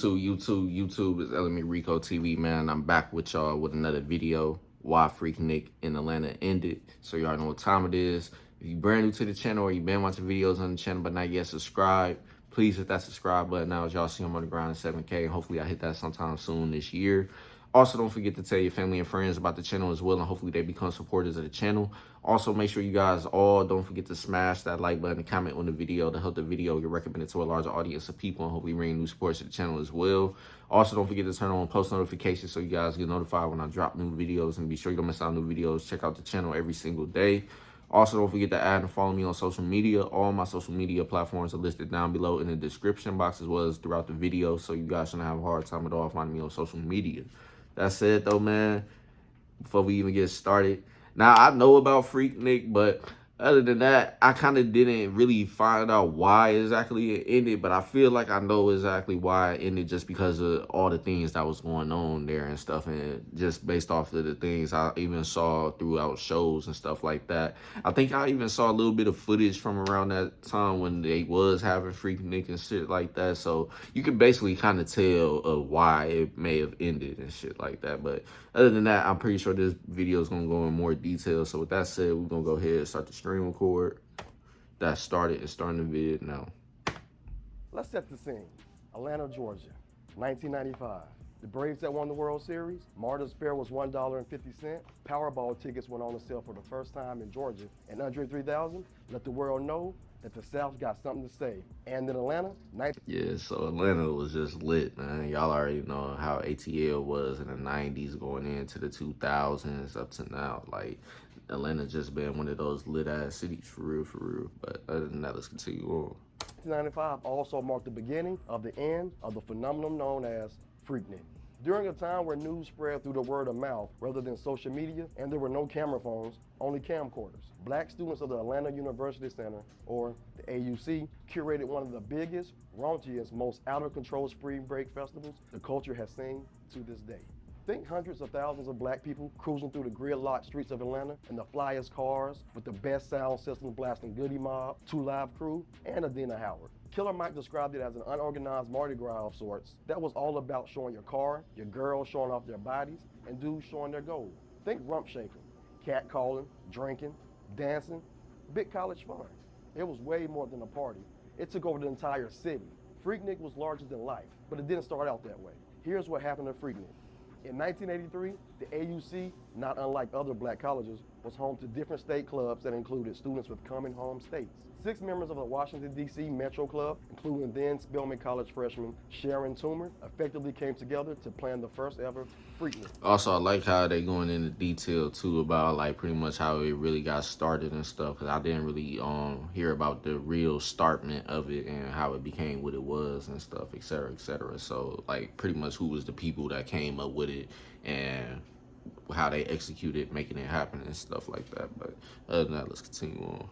YouTube is LMERicoTv, man. I'm back with y'all with another video. Why Freaknik in Atlanta ended. So y'all know what time it is. If you brand new to the channel or you been watching videos on the channel but not yet subscribed, please hit that subscribe button now. As y'all see, I'm on the ground at 7K. Hopefully I hit that sometime soon this year. Also, don't forget to tell your family and friends about the channel as well, and hopefully they become supporters of the channel. Also, make sure you guys all don't forget to smash that like button and comment on the video to help the video get recommended to a larger audience of people and hopefully bring new supporters to the channel as well. Also, don't forget to turn on post notifications so you guys get notified when I drop new videos, and be sure you don't miss out on new videos. Check out the channel every single day. Also, don't forget to add and follow me on social media. All my social media platforms are listed down below in the description box as well as throughout the video, so you guys shouldn't have a hard time at all finding me on social media. That said, though, man, before we even get started, now I know about Freaknik, but other than that, I kind of didn't really find out why exactly it ended, but I feel like I know exactly why it ended, just because of all the things that was going on there and stuff, and just based off of the things I even saw throughout shows and stuff like that. I think I even saw a little bit of footage from around that time when they was having Freaknik and shit like that, so you can basically kind of tell of why it may have ended and shit like that. But other than that, I'm pretty sure this video is going to go in more detail. So with that said, we're going to go ahead and start the stream record. That started and starting the vid now. Let's set the scene. Atlanta, Georgia, 1995. The Braves that won the World Series, Marta's fare was $1.50. Powerball tickets went on sale for the first time in Georgia, and Andre 3000 let the world know that the South got something to say. And in Atlanta, yeah, so Atlanta was just lit, man. Y'all already know how ATL was in the 90s going into the 2000s up to now. Like, Atlanta just been one of those lit-ass cities, for real, for real. But other than that, let's continue on. 1995 also marked the beginning of the end of the phenomenon known as Freaknik. During a time where news spread through the word of mouth rather than social media, and there were no camera phones, only camcorders, black students of the Atlanta University Center, or the AUC, curated one of the biggest, raunchiest, most out-of-control spring break festivals the culture has seen to this day. Think hundreds of thousands of black people cruising through the gridlocked streets of Atlanta in the flyest cars with the best sound systems blasting Goody Mob, 2 Live Crew, and Adina Howard. Killer Mike described it as an unorganized Mardi Gras of sorts that was all about showing your car, your girls showing off their bodies, and dudes showing their gold. Think rump shaking, cat calling, drinking, dancing, big college fun. It was way more than a party. It took over the entire city. Freaknik was larger than life, but it didn't start out that way. Here's what happened to Freaknik. In 1983, the AUC, not unlike other black colleges, was home to different state clubs that included students with coming home states. 6 members of the Washington, D.C. Metro Club, including then Spelman College freshman Sharon Toomer, effectively came together to plan the first ever Freaknik. Also, I like how they going into detail too about like pretty much how it really got started and stuff, because I didn't really hear about the real startment of it and how it became what it was and stuff, etc., etc. So like pretty much who was the people that came up with it and how they executed making it happen and stuff like that. But other than that, let's continue on.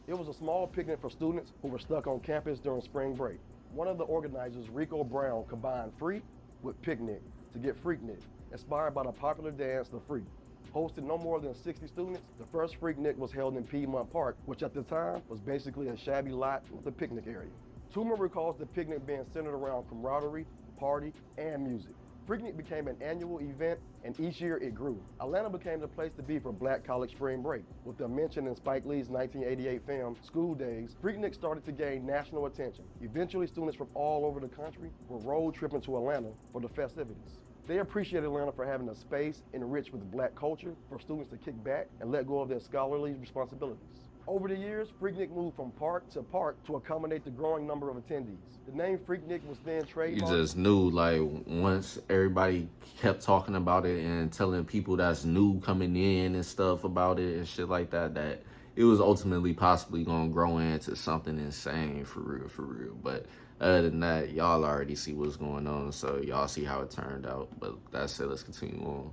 It was a small picnic for students who were stuck on campus during spring break. One of the organizers, Rico Brown, combined freak with picnic to get Freaknik, inspired by the popular dance, The Freak. Hosted no more than 60 students, the first Freaknik was held in Piedmont Park, which at the time was basically a shabby lot with a picnic area. Toomer recalls the picnic being centered around camaraderie, party, and music. Freaknik became an annual event, and each year it grew. Atlanta became the place to be for black college spring break. With the mention in Spike Lee's 1988 film, School Days, Freaknik started to gain national attention. Eventually, students from all over the country were road tripping to Atlanta for the festivities. They appreciated Atlanta for having a space enriched with black culture for students to kick back and let go of their scholarly responsibilities. Over the years, Freaknik moved from park to accommodate the growing number of attendees. The name Freaknik was then trademarked. You just knew, like, once everybody kept talking about it and telling people that's new coming in and stuff about it and shit like that, that it was ultimately possibly going to grow into something insane, for real, for real. But other than that, y'all already see what's going on, so y'all see how it turned out. But that said, let's continue on.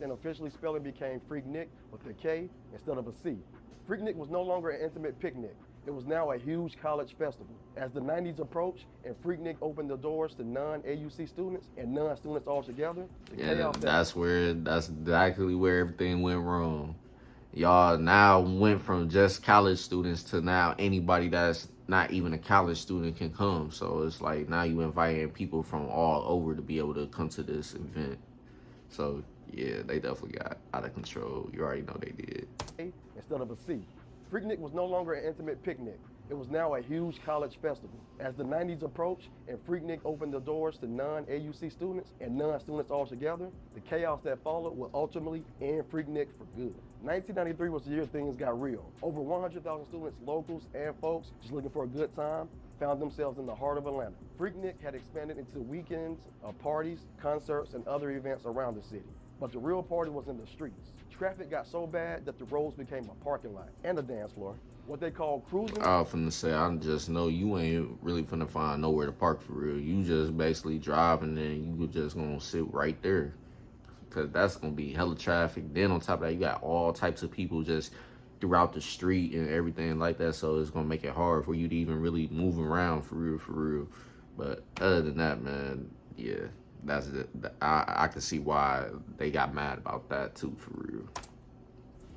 And officially spelling became Freaknik with a K instead of a C. Freaknik was no longer an intimate picnic. It was now a huge college festival. As the 90s approached and Freaknik opened the doors to non-AUC students and non-students altogether, that's exactly where everything went wrong. Y'all now went from just college students to now anybody that's not even a college student can come. So it's like now you inviting people from all over to be able to come to this event. So yeah, they definitely got out of control. You already know they did. Instead of a C. Freaknik was no longer an intimate picnic. It was now a huge college festival. As the 90s approached and Freaknik opened the doors to non-AUC students and non-students altogether, the chaos that followed would ultimately end Freaknik for good. 1993 was the year things got real. Over 100,000 students, locals, and folks just looking for a good time found themselves in the heart of Atlanta. Freaknik had expanded into weekends of parties, concerts, and other events around the city. But the real party was in the streets. Traffic got so bad that the roads became a parking lot and a dance floor. What they call cruising. I was finna say, I just know you ain't really finna find nowhere to park for real. You just basically driving and you just gonna sit right there. Cause that's gonna be hella traffic. Then on top of that, you got all types of people just throughout the street and everything like that. So it's gonna make it hard for you to even really move around for real, for real. But other than that, man, yeah, that's it. I can see why they got mad about that too, for real.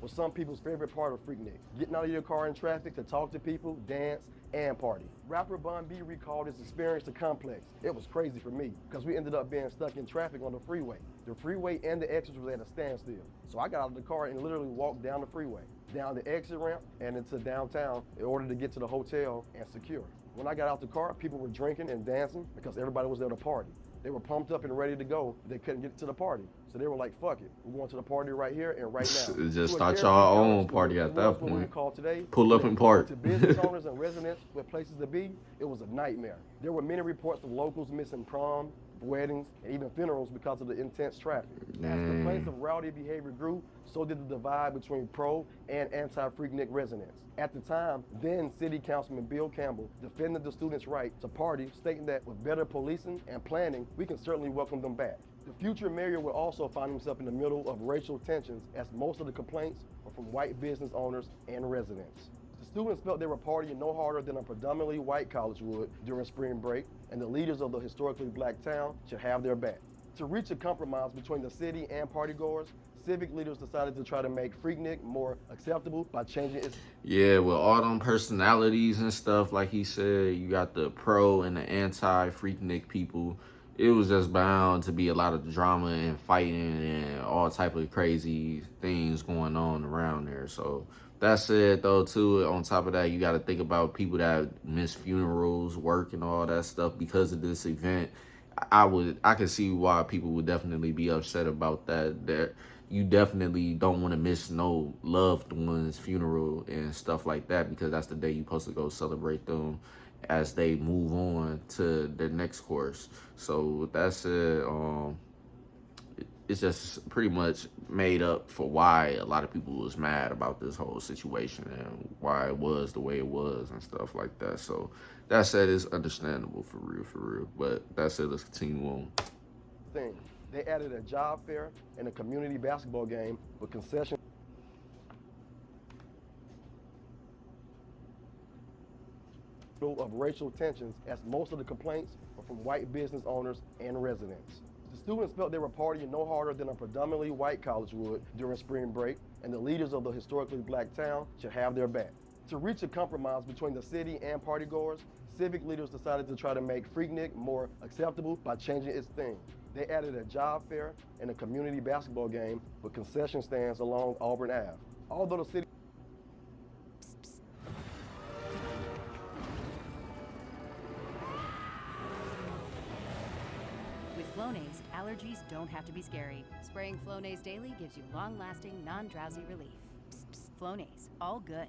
Was some people's favorite part of Freaknik. Getting out of your car in traffic to talk to people, dance, and party. Rapper Bun B recalled his experience to Complex. It was crazy for me, because we ended up being stuck in traffic on the freeway. The freeway and the exits was at a standstill. So I got out of the car and literally walked down the freeway, down the exit ramp, and into downtown in order to get to the hotel and secure. When I got out the car, people were drinking and dancing because everybody was there to party. They were pumped up and ready to go, but they couldn't get to the party. So they were like, fuck it, we're going to the party right here and right now. Just start y'all own party at that point. Today, pull up and park. To business owners and residents with places to be, it was a nightmare. There were many reports of locals missing prom, weddings, and even funerals because of the intense traffic. As complaints of rowdy behavior grew, so did the divide between pro and anti-Freaknik residents. At the time, then City Councilman Bill Campbell defended the students' right to party, stating that with better policing and planning, we can certainly welcome them back. The future mayor would also find himself in the middle of racial tensions, as most of the complaints were from white business owners and residents. The students felt they were partying no harder than a predominantly white college would during spring break, and the leaders of the historically black town should have their back. To reach a compromise between the city and partygoers, civic leaders decided to try to make Freaknik more acceptable by changing its... Yeah, with all them personalities and stuff, like he said, you got the pro and the anti-Freaknik people. It was just bound to be a lot of drama and fighting and all type of crazy things going on around there. So that said, though, too, on top of that, you got to think about people that miss funerals, work, and all that stuff because of this event. I can see why people would definitely be upset about that. That you definitely don't want to miss no loved one's funeral and stuff like that, because that's the day you're supposed to go celebrate them as they move on to their next course. So with that said, it's just pretty much made up for why a lot of people was mad about this whole situation and why it was the way it was and stuff like that. So that said, it's understandable for real. But that said, let's continue on. They added a job fair and a community basketball game with concessions of racial tensions, as most of the complaints were from white business owners and residents. The students felt they were partying no harder than a predominantly white college would during spring break, and the leaders of the historically black town should have their back. To reach a compromise between the city and partygoers, civic leaders decided to try to make Freaknik more acceptable by changing its theme. They added a job fair and a community basketball game with concession stands along Auburn Ave. Although the city... With Flonase, allergies don't have to be scary. Spraying Flonase daily gives you long-lasting, non-drowsy relief. Psst, psst. Flonase, all good.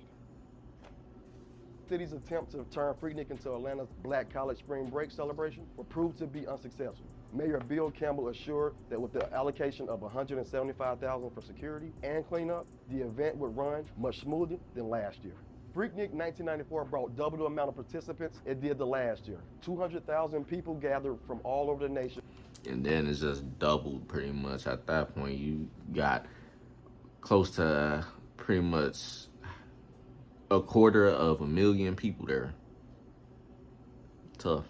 City's attempt to turn Freaknik into Atlanta's Black College Spring Break celebration were proved to be unsuccessful. Mayor Bill Campbell assured that with the allocation of $175,000 for security and cleanup, the event would run much smoother than last year. Freaknik 1994 brought double the amount of participants it did the last year. 200,000 people gathered from all over the nation. And then it's just doubled pretty much at that point. You got close to pretty much 250,000 people there. Tough.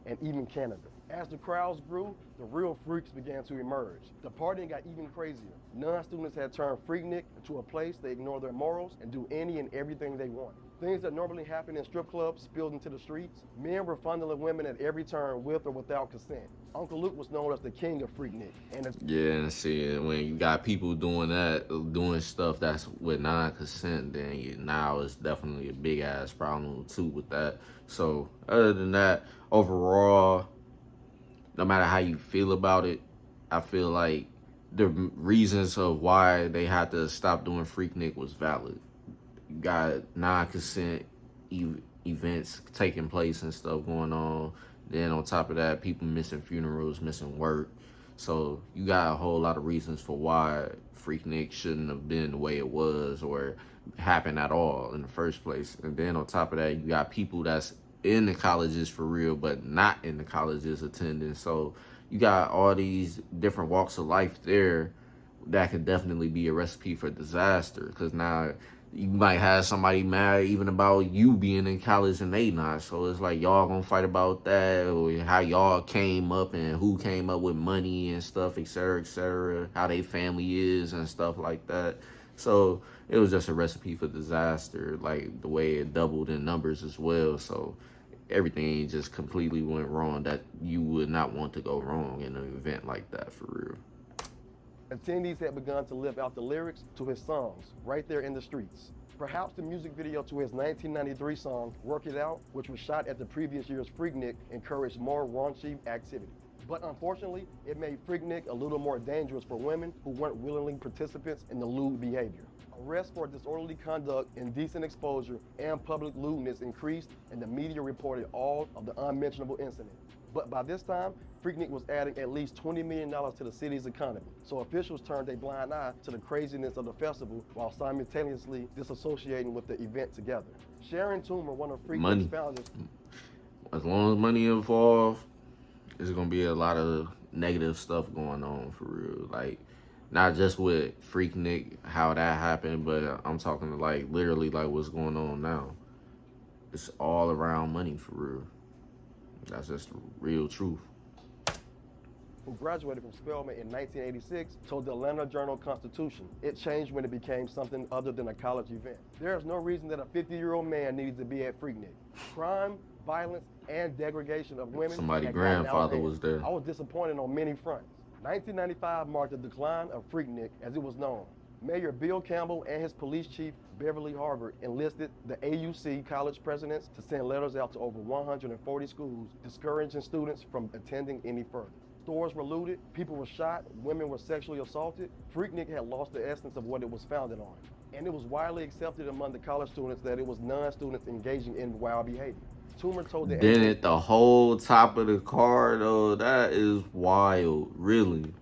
And even Canada. As the crowds grew, the real freaks began to emerge. The partying got even crazier. Non-students had turned Freaknik into a place they ignore their morals and do any and everything they want. Things that normally happen in strip clubs spilled into the streets. Men were fondling women at every turn with or without consent. Uncle Luke was known as the king of Freaknik. Yeah, and see, when you got people doing that, doing stuff that's with non-consent, then now it's definitely a big ass problem too with that. So other than that, overall, no matter how you feel about it, I feel like the reasons of why they had to stop doing Freaknik was valid. You got non-consent events taking place and stuff going on. Then on top of that, people missing funerals, missing work. So you got a whole lot of reasons for why Freaknik shouldn't have been the way it was or happened at all in the first place. And then on top of that, you got people that's in the colleges for real, but not in the colleges attending. So you got all these different walks of life there that could definitely be a recipe for disaster. Because now you might have somebody mad even about you being in college and they not. So it's like y'all gonna fight about that, or how y'all came up and who came up with money and stuff, etc., how they family is and stuff like that. So it was just a recipe for disaster, like the way it doubled in numbers as well. So everything just completely went wrong that you would not want to go wrong in an event like that, for real. Attendees had begun to live out the lyrics to his songs right there in the streets. Perhaps the music video to his 1993 song, Work It Out, which was shot at the previous year's Freaknik, encouraged more raunchy activity. But unfortunately, it made Freaknik a little more dangerous for women who weren't willingly participants in the lewd behavior. Arrests for disorderly conduct, indecent exposure, and public lewdness increased, and the media reported all of the unmentionable incidents. But by this time, Freaknik was adding at least $20 million to the city's economy. So officials turned a blind eye to the craziness of the festival while simultaneously disassociating with the event together. Sharon Toomer, one of Freaknik's founders. As long as money involved, there's gonna be a lot of negative stuff going on, for real. Like, not just with Freaknik, how that happened, but I'm talking like literally like what's going on now. It's all around money, for real. That's just the real truth. Who graduated from Spelman in 1986, told the Atlanta Journal-Constitution it changed when it became something other than a college event. There is no reason that a 50-year-old man needed to be at Freaknik. Crime, violence, and degradation of women. Somebody's grandfather was there. I was disappointed on many fronts. 1995 marked the decline of Freaknik as it was known. Mayor Bill Campbell and his police chief, Beverly Harvard, enlisted the AUC college presidents to send letters out to over 140 schools, discouraging students from attending any further. Stores were looted, people were shot, women were sexually assaulted. Freaknik had lost the essence of what it was founded on. And it was widely accepted among the college students that it was non-students engaging in wild behavior. Toomer told the Then at the whole top of the car, though, that is wild, really.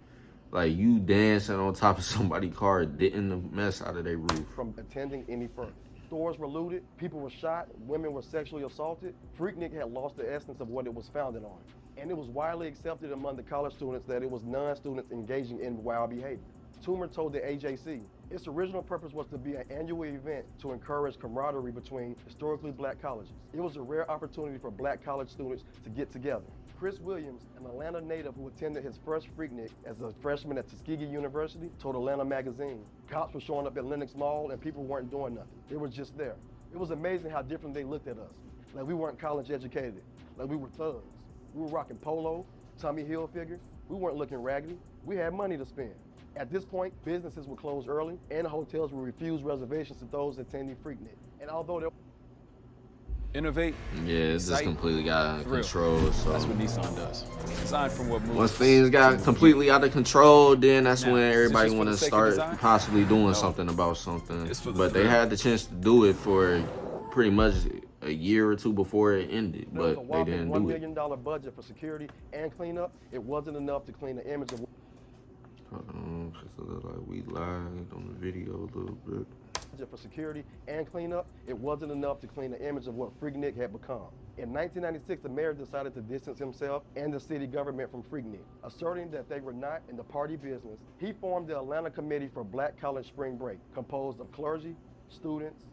Like, you dancing on top of somebody's car, getting the mess out of their roof. From attending any further. Stores were looted, people were shot, women were sexually assaulted. Freaknik had lost the essence of what it was founded on. And it was widely accepted among the college students that it was non-students engaging in wild behavior. Toomer told the AJC, its original purpose was to be an annual event to encourage camaraderie between historically black colleges. It was a rare opportunity for black college students to get together. Chris Williams, an Atlanta native who attended his first Freaknik as a freshman at Tuskegee University, told Atlanta Magazine, cops were showing up at Lenox Mall and people weren't doing nothing. They were just there. It was amazing how different they looked at us. Like we weren't college educated, like we were thugs. We were rocking polo, Tommy Hilfiger. We weren't looking raggedy. We had money to spend. At this point, businesses would close early and hotels would refuse reservations to those attending Freaknik. And although there innovate. Yeah, it's just completely got out of control. So that's what Nissan does. Aside from what moves. Once things got completely out of control, then that's when everybody want to start possibly doing something about something. But they had the chance to do it for pretty much a year or two before it ended, but they didn't do it. $1 million budget for security and cleanup. It wasn't enough to clean the image of. Hold on, because it looked like we lied on the video a little bit. For security and cleanup, it wasn't enough to clean the image of what Freaknik had become. In 1996, the mayor decided to distance himself and the city government from Freaknik, asserting that they were not in the party business. He formed the Atlanta Committee for Black College Spring Break, composed of clergy, students,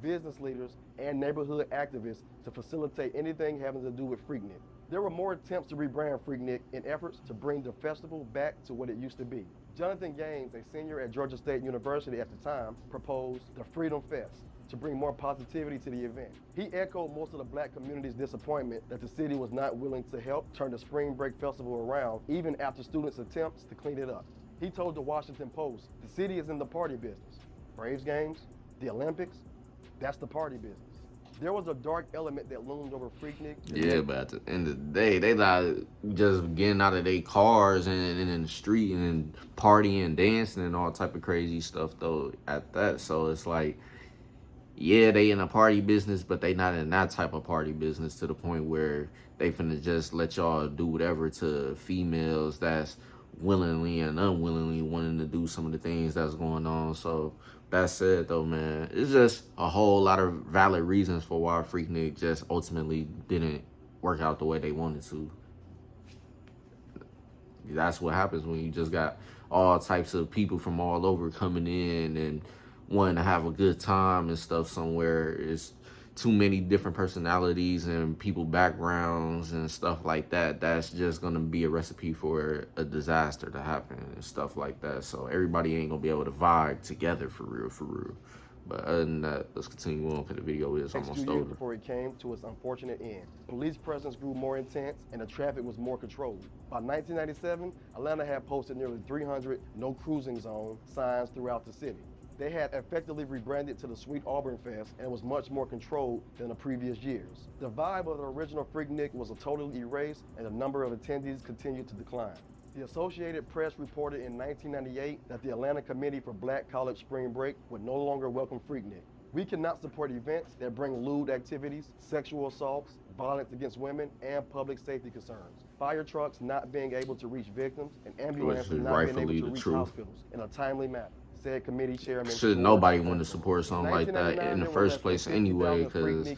business leaders, and neighborhood activists to facilitate anything having to do with Freaknik. There were more attempts to rebrand Freaknik in efforts to bring the festival back to what it used to be. Jonathan Gaines, a senior at Georgia State University at the time, proposed the Freedom Fest. to bring more positivity to the event. He echoed most of the black community's disappointment that the city was not willing to help turn the Spring Break Festival around even after students' attempts to clean it up. He told the Washington Post, the city is in the party business. Braves games, the Olympics, that's the party business. There was a dark element that loomed over Freaknik. Yeah, but at the end of the day, they not just getting out of their cars and in the street and partying and dancing and all type of crazy stuff though at that. So it's like, yeah, they in a party business, but they not in that type of party business to the point where they finna just let y'all do whatever to females that's willingly and unwillingly wanting to do some of the things that's going on. So that said though, man, it's just a whole lot of valid reasons for why Freaknik just ultimately didn't work out the way they wanted to. That's what happens when you just got all types of people from all over coming in and wanting to have a good time and stuff somewhere. It's too many different personalities and people backgrounds and stuff like that. That's just gonna be a recipe for a disaster to happen and stuff like that. So everybody ain't gonna be able to vibe together for real, for real. But other than that, let's continue on because the video is almost over. Before it came to its unfortunate end. Police presence grew more intense and the traffic was more controlled. By 1997, Atlanta had posted nearly 300 no cruising zone signs throughout the city. They had effectively rebranded to the Sweet Auburn Fest and was much more controlled than the previous years. The vibe of the original Freaknik was totally erased and the number of attendees continued to decline. The Associated Press reported in 1998 that the Atlanta Committee for Black College Spring Break would no longer welcome Freaknik. We cannot support events that bring lewd activities, sexual assaults, violence against women, and public safety concerns. Fire trucks not being able to reach victims, and ambulances not being able to reach hospitals in a timely manner, said committee chairman. Should nobody want to support something like that in the first place anyway, because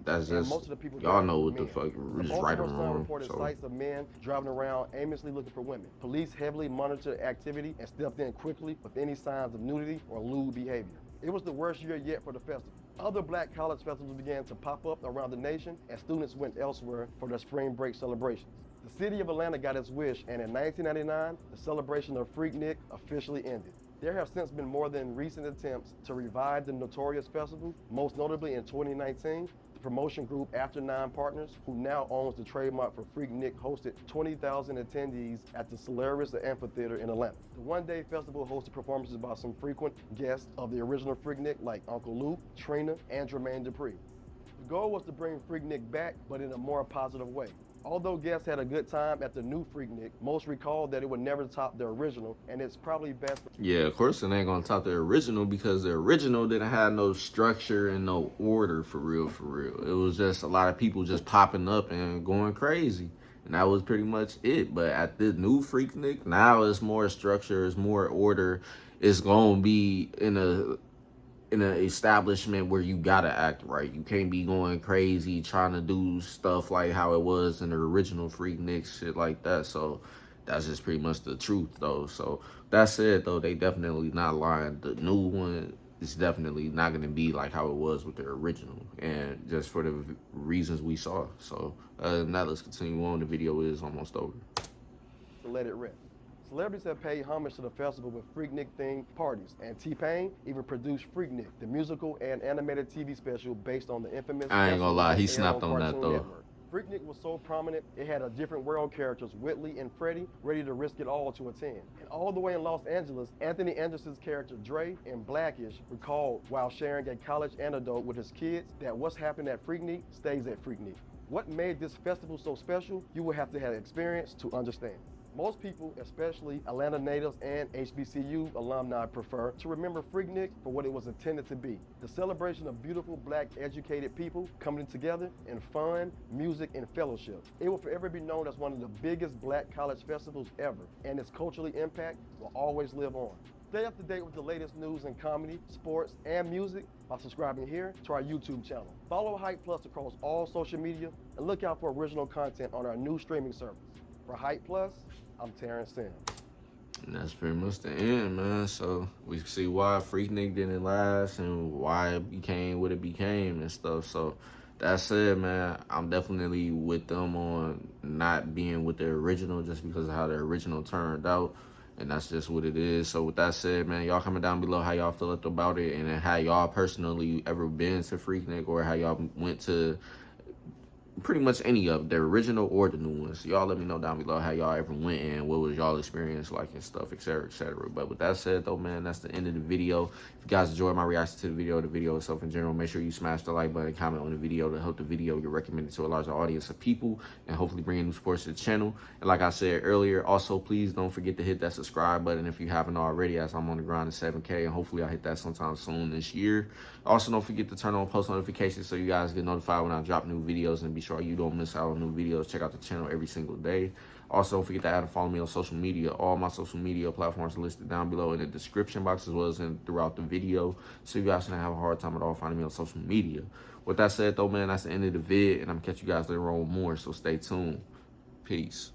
that's just, y'all know what the fuck is right or wrong. Reported sights of men driving around aimlessly looking for women. Police heavily monitored activity and stepped in quickly with any signs of nudity or lewd behavior. It was the worst year yet for the festival. Other black college festivals began to pop up around the nation and students went elsewhere for their spring break celebrations. The city of Atlanta got its wish, and in 1999, the celebration of Freaknik officially ended. There have since been more than recent attempts to revive the notorious festival, most notably in 2019, the promotion group After Nine Partners, who now owns the trademark for Freaknik, hosted 20,000 attendees at the Solaris Amphitheater in Atlanta. The one-day festival hosted performances by some frequent guests of the original Freaknik like Uncle Luke, Trina, and Jermaine Dupri. The goal was to bring Freaknik back, but in a more positive way. Although guests had a good time at the new Freaknik, most recalled that it would never top the original, and it's probably best. Yeah, of course it ain't gonna top the original because the original didn't have no structure and no order for real, for real. It was just a lot of people just popping up and going crazy. And that was pretty much it. But at the new Freaknik, now it's more structure, it's more order. It's gonna be in an establishment where you gotta act right. You can't be going crazy trying to do stuff like how it was in the original Freaknik, shit like that. So that's just pretty much the truth though. So that said though, they definitely not lying. The new one is definitely not gonna be like how it was with the original, and just for the reasons we saw. So now let's continue on. The video is almost over. Let it rip. Celebrities have paid homage to the festival with Freaknik-themed parties, and T-Pain even produced Freaknik, the musical and animated TV special based on the infamous. I ain't gonna lie, he snapped on that though. Network. Freaknik was so prominent, it had a different world characters, Whitley and Freddie, ready to risk it all to attend. And all the way in Los Angeles, Anthony Anderson's character Dre in Blackish recalled while sharing a college anecdote with his kids that what's happened at Freaknik stays at Freaknik. What made this festival so special, you will have to have experience to understand. Most people, especially Atlanta natives and HBCU alumni, prefer to remember Freaknik for what it was intended to be. The celebration of beautiful black educated people coming together in fun, music, and fellowship. It will forever be known as one of the biggest black college festivals ever, and its culturally impact will always live on. Stay up to date with the latest news in comedy, sports, and music by subscribing here to our YouTube channel. Follow Hype Plus across all social media and look out for original content on our new streaming service. For Hype Plus, I'm Terrence Sims. And that's pretty much the end, man. So we see why Freaknik didn't last and why it became what it became and stuff. So that said, man, I'm definitely with them on not being with the original just because of how the original turned out. And that's just what it is. So with that said, man, y'all comment down below how y'all feel about it, and then how y'all personally ever been to Freaknik, or how y'all went to pretty much any of the original or the new ones. Y'all let me know down below how y'all ever went and what was y'all experience like and stuff, etc., etc. But with that said though, man, that's the end of the video. If you guys enjoyed my reaction to the video itself in general, make sure you smash the like button, comment on the video to help the video get recommended to a larger audience of people, and hopefully bring new sports to the channel. And like I said earlier, also please don't forget to hit that subscribe button if you haven't already, as I'm on the grind to 7K, and hopefully I'll hit that sometime soon this year. Also, don't forget to turn on post notifications so you guys get notified when I drop new videos, and be sure you don't miss out on new videos. Check out the channel every single day. Also, don't forget to add and follow me on social media. All my social media platforms are listed down below in the description box, as well as throughout the video, so you guys shouldn't have a hard time at all finding me on social media. With that said though, man, that's the end of the vid, and I'm gonna catch you guys later on with more, so stay tuned. Peace.